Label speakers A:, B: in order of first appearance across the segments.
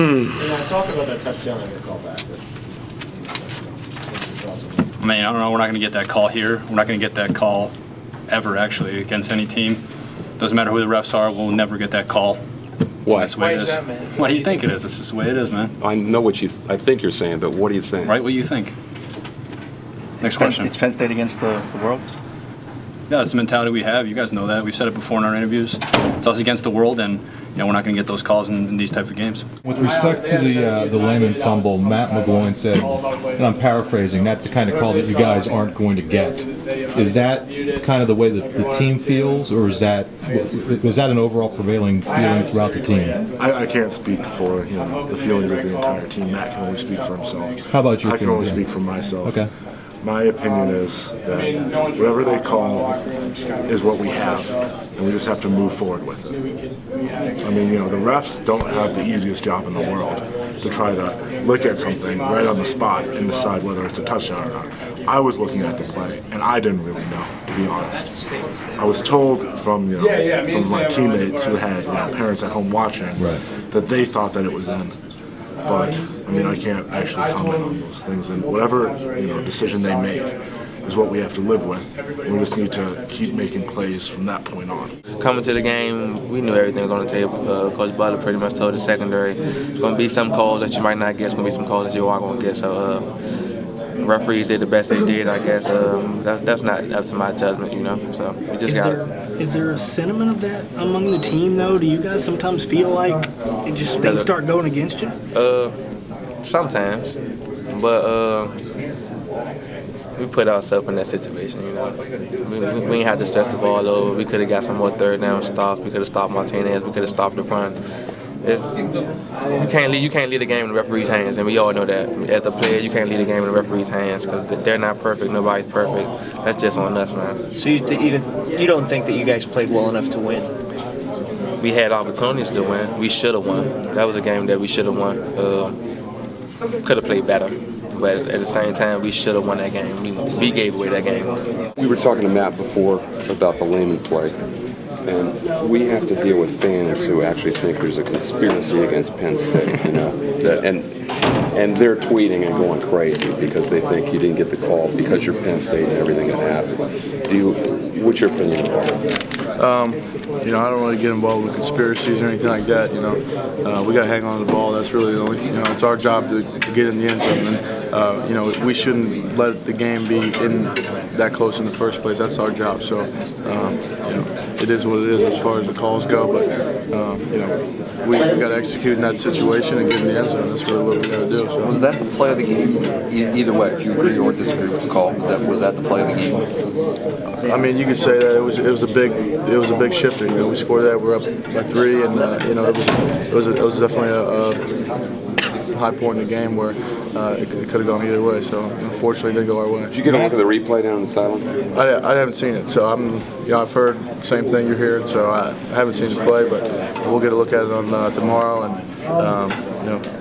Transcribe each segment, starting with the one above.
A: Yeah, talk about that touchdown that they called back.
B: I mean, I don't know. We're not going to get that call here. We're not going to get that call ever, actually, against any team. Doesn't matter who the refs are. We'll never get that call.
C: Why?
B: That's the way it is. What do you think it is? This is the way it is, man.
C: I know what I think you're saying, but what are you saying?
B: Right, what do you think? Next question.
D: It's Penn State against the world?
B: Yeah, that's the mentality we have. You guys know that. We've said it before in our interviews. It's us against the world, and we're not going to get those calls in these type of games.
E: With respect to the Lehman fumble, Matt McGloin said, and I'm paraphrasing, that's the kind of call that you guys aren't going to get. Is that kind of the way that the team feels, or was that an overall prevailing feeling throughout the team?
F: I can't speak for the feelings of the entire team. Matt can only speak for himself.
E: How about your
F: I can only
E: feelings?
F: speak for myself.
E: Okay.
F: My opinion is that whatever they call is what we have, and we just have to move forward with it. I mean, the refs don't have the easiest job in the world to try to look at something right on the spot and decide whether it's a touchdown or not. I was looking at the play, and I didn't really know, to be honest. I was told from some of my teammates who had parents at home watching that they thought that it was in. But I mean, I can't actually comment on those things, and whatever decision they make is what we have to live with. And we just need to keep making plays from that point on.
G: Coming to the game, we knew everything was on the table. Coach Butler pretty much told the secondary, it's going to be some calls that you might not get, it's going to be some calls that you are going to get. So referees did the best they did, I guess. That's not up to my judgment, So we just got it.
H: Is there a sentiment of that among the team, though? Do you guys sometimes feel like things start going against you?
G: Sometimes, but we put ourselves in that situation. We ain't had to stress the ball over. We could have got some more third down stops. We could have stopped Martinez. We could have stopped the run. You can't leave the game in the referee's hands, and we all know that. As a player, you can't leave the game in the referee's hands because they're not perfect. Nobody's perfect. That's just on us, man.
D: So you don't think that you guys played well enough to win?
G: We had opportunities to win. We should have won. That was a game that we should have won. Could have played better. But at the same time, we should have won that game. We gave away that game.
C: We were talking to Matt before about the Lehman play. And we have to deal with fans who actually think there's a conspiracy against Penn State, and they're tweeting and going crazy because they think you didn't get the call because you're Penn State and everything that happened. What's your opinion about it?
F: I don't really get involved with conspiracies or anything like that. We got to hang on to the ball. That's really the only. It's our job to get in the end zone, and we shouldn't let the game be in that close in the first place. That's our job. So, it is what it is as far as the calls go. But we got to execute in that situation and get in the end zone. That's really what we got to do. So.
I: Was that the play of the game? Either way, if you agree or disagree with the call, was that the play of the game?
F: I mean, you could say that it was a big shifter. We scored that. We're up by 3, and it was definitely a high point in the game where it could have gone either way. So unfortunately, it didn't go our way.
C: Did you get a look at the replay down on the sideline?
F: I haven't seen it, so I've heard the same thing you're hearing. So I haven't seen the play, but we'll get a look at it on tomorrow and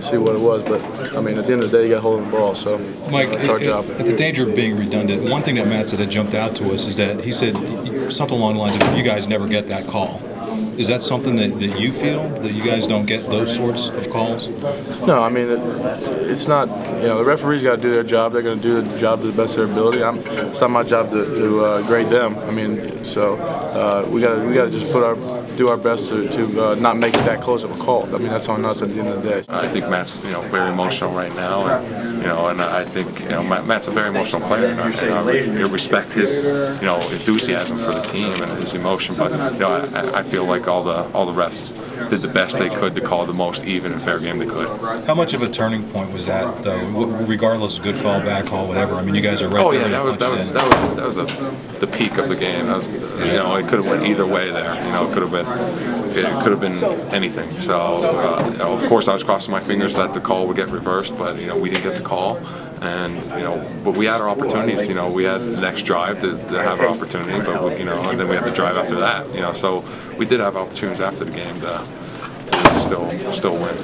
F: see what it was. But I mean, at the end of the day, you got to hold the ball. So
E: Mike,
F: it's our job.
E: At the danger of being redundant, one thing that Matt said that jumped out to us is that he said something along the lines of, "You guys never get that call." Is that something that you feel, that you guys don't get those sorts of calls?
F: No, I mean, it's not, the referees got to do their job. They're going to do the job to the best of their ability. It's not my job to grade them. I mean, so we got to just do our best to not make it that close of a call. I mean, that's on us at the end of the day.
J: I think Matt's, very emotional right now, and I think, Matt's a very emotional player, and I respect his, enthusiasm for the team and his emotion, but, I feel like all the refs did the best they could to call the most even and fair game they could.
E: How much of a turning point was that, though? Regardless of good call, bad call, whatever. I mean, you guys are right.
J: Oh yeah, that was the peak of the game. That was, it could have went either way there. It could have been anything. So of course I was crossing my fingers that the call would get reversed, but we didn't get the call. And but we had our opportunities. We had the next drive to have our opportunity, but and then we had the drive after that. So we did have opportunities after the game to still win.